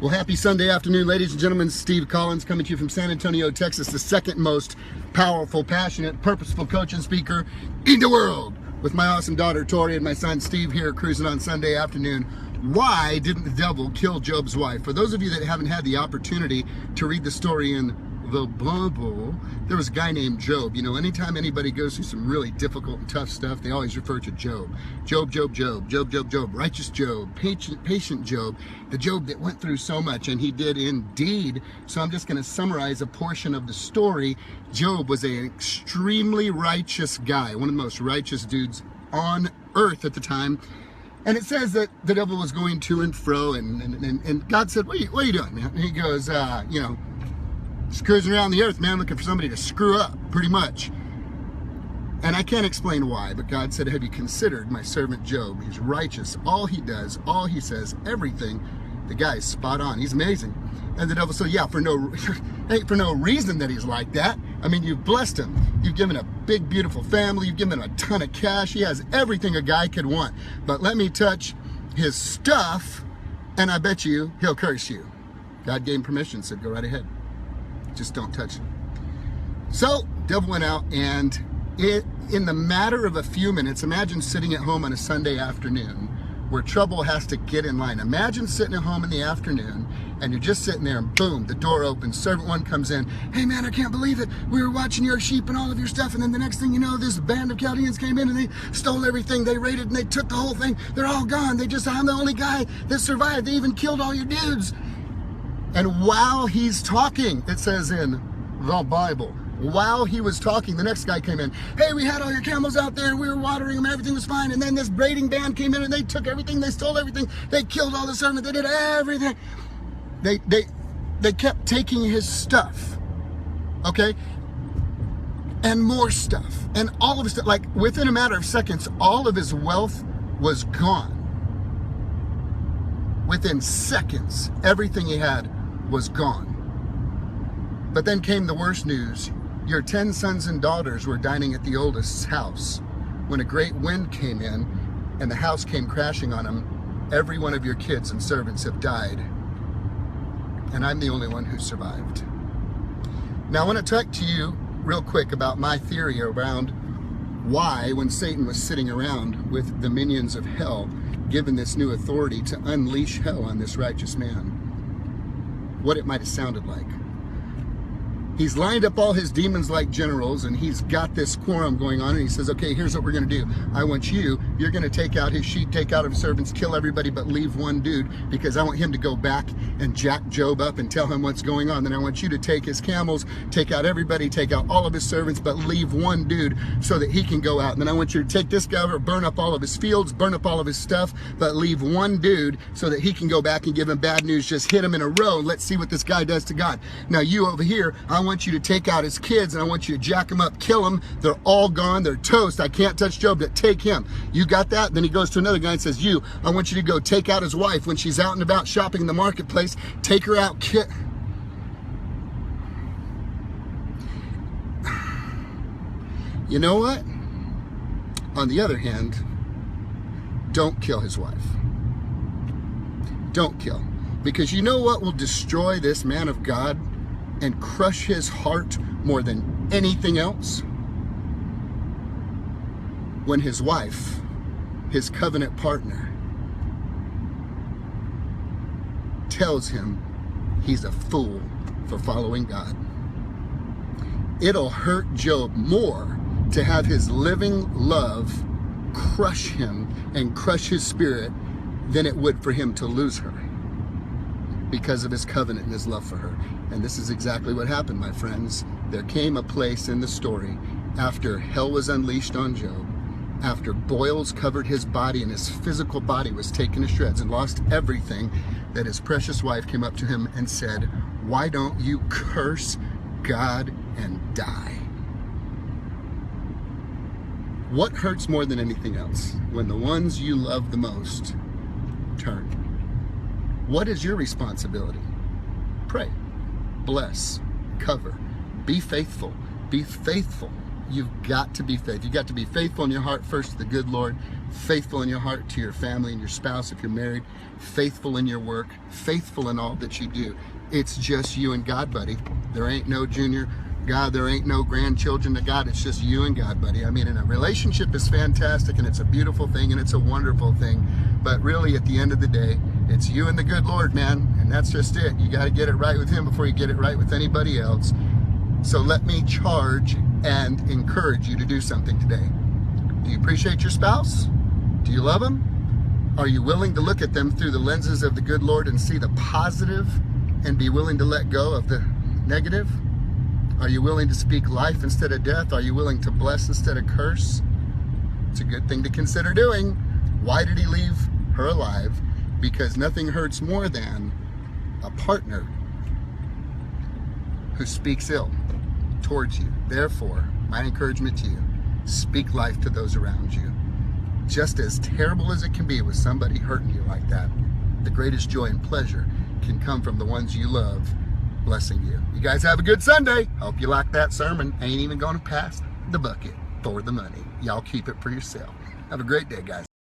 Well, happy Sunday afternoon, ladies and gentlemen. Steve Collins coming to you from San Antonio, Texas, the second most powerful, passionate, purposeful coach and speaker in the world, with my awesome daughter, Tori, and my son, Steve, here cruising on Sunday afternoon. Why didn't the devil kill Job's wife? For those of you that haven't had the opportunity to read the story in the Bible, there was a guy named Job. You know, anytime anybody goes through some really difficult and tough stuff, they always refer to Job. Job, righteous Job, patient Job, the Job that went through so much, and he did indeed. So I'm just going to summarize a portion of the story. Job was an extremely righteous guy, one of the most righteous dudes on earth at the time. And it says that the devil was going to and fro, and God said, what are you doing, man? And he goes, you know, just cruising around the earth, man, looking for somebody to screw up, pretty much. And I can't explain why, but God said, have you considered my servant Job? He's righteous. All he does, all he says, everything, the guy's spot on. He's amazing. And the devil said, yeah, for no reason that he's like that. I mean, you've blessed him. You've given a big, beautiful family. You've given him a ton of cash. He has everything a guy could want. But let me touch his stuff, and I bet you he'll curse you. God gave him permission, said, go right ahead. Just don't touch it. So, devil went out, and in the matter of a few minutes, imagine sitting at home on a Sunday afternoon where trouble has to get in line. Imagine sitting at home in the afternoon, and you're just sitting there, and boom, the door opens, servant one comes in. Hey man, I can't believe it. We were watching your sheep and all of your stuff, and then the next thing you know, this band of Chaldeans came in and they stole everything. They raided and they took the whole thing. They're all gone. I'm the only guy that survived. They even killed all your dudes. And while he's talking, it says in the Bible, while he was talking, the next guy came in. Hey, we had all your camels out there. We were watering them. Everything was fine. And then this raiding band came in and they took everything. They stole everything. They killed all the servants. They did everything. They kept taking his stuff. Okay? And more stuff. And all of his stuff. Like within a matter of seconds, all of his wealth was gone. Within seconds, everything he had was gone. But then came the worst news. Your 10 sons and daughters were dining at the oldest's house when a great wind came in and the house came crashing on them. Every one of your kids and servants have died, and I'm the only one who survived. Now I want to talk to you real quick about my theory around why, when Satan was sitting around with the minions of hell, given this new authority to unleash hell on this righteous man, what it might have sounded like. He's lined up all his demons like generals, and he's got this quorum going on, and he says, okay, here's what we're going to do. I want you're going to take out his sheep, take out his servants, kill everybody but leave one dude, because I want him to go back and jack Job up and tell him what's going on. Then I want you to take his camels, take out everybody, take out all of his servants, but leave one dude so that he can go out. And then I want you to take this guy over, burn up all of his fields, burn up all of his stuff, but leave one dude so that he can go back and give him bad news. Just hit him in a row. Let's see what this guy does to God. Now you over here, I want you to take out his kids, and I want you to jack them up, kill them. They're all gone. They're toast. I can't touch Job, but take him. You got that? Then he goes to another guy and says, I want you to go take out his wife when she's out and about shopping in the marketplace. Take her out. You know what? On the other hand, don't kill his wife. Don't kill. Because you know what will destroy this man of God and crush his heart more than anything else? When his wife, his covenant partner, tells him he's a fool for following God. It'll hurt Job more to have his living love crush him and crush his spirit than it would for him to lose her, because of his covenant and his love for her. And this is exactly what happened, my friends. There came a place in the story after hell was unleashed on Job, after boils covered his body and his physical body was taken to shreds and lost everything, that his precious wife came up to him and said, why don't you curse God and die? What hurts more than anything else? When the ones you love the most turn. What is your responsibility? Pray, bless, cover, be faithful, You've got to be faithful. You've got to be faithful in your heart first to the good Lord, faithful in your heart to your family and your spouse if you're married, faithful in your work, faithful in all that you do. It's just you and God, buddy. There ain't no junior God, there ain't no grandchildren to God. It's just you and God, buddy. I mean, and a relationship is fantastic, and it's a beautiful thing, and it's a wonderful thing. But really, at the end of the day, it's you and the good Lord, man. And that's just it. You got to get it right with Him before you get it right with anybody else. So let me charge and encourage you to do something today. Do you appreciate your spouse? Do you love them? Are you willing to look at them through the lenses of the good Lord and see the positive and be willing to let go of the negative? Are you willing to speak life instead of death? Are you willing to bless instead of curse? It's a good thing to consider doing. Why did He leave her alive? Because nothing hurts more than a partner who speaks ill towards you. Therefore, my encouragement to you, speak life to those around you. Just as terrible as it can be with somebody hurting you like that, the greatest joy and pleasure can come from the ones you love blessing you. You guys have a good Sunday. Hope you like that sermon. Ain't even going to pass the bucket for the money. Y'all keep it for yourself. Have a great day, guys.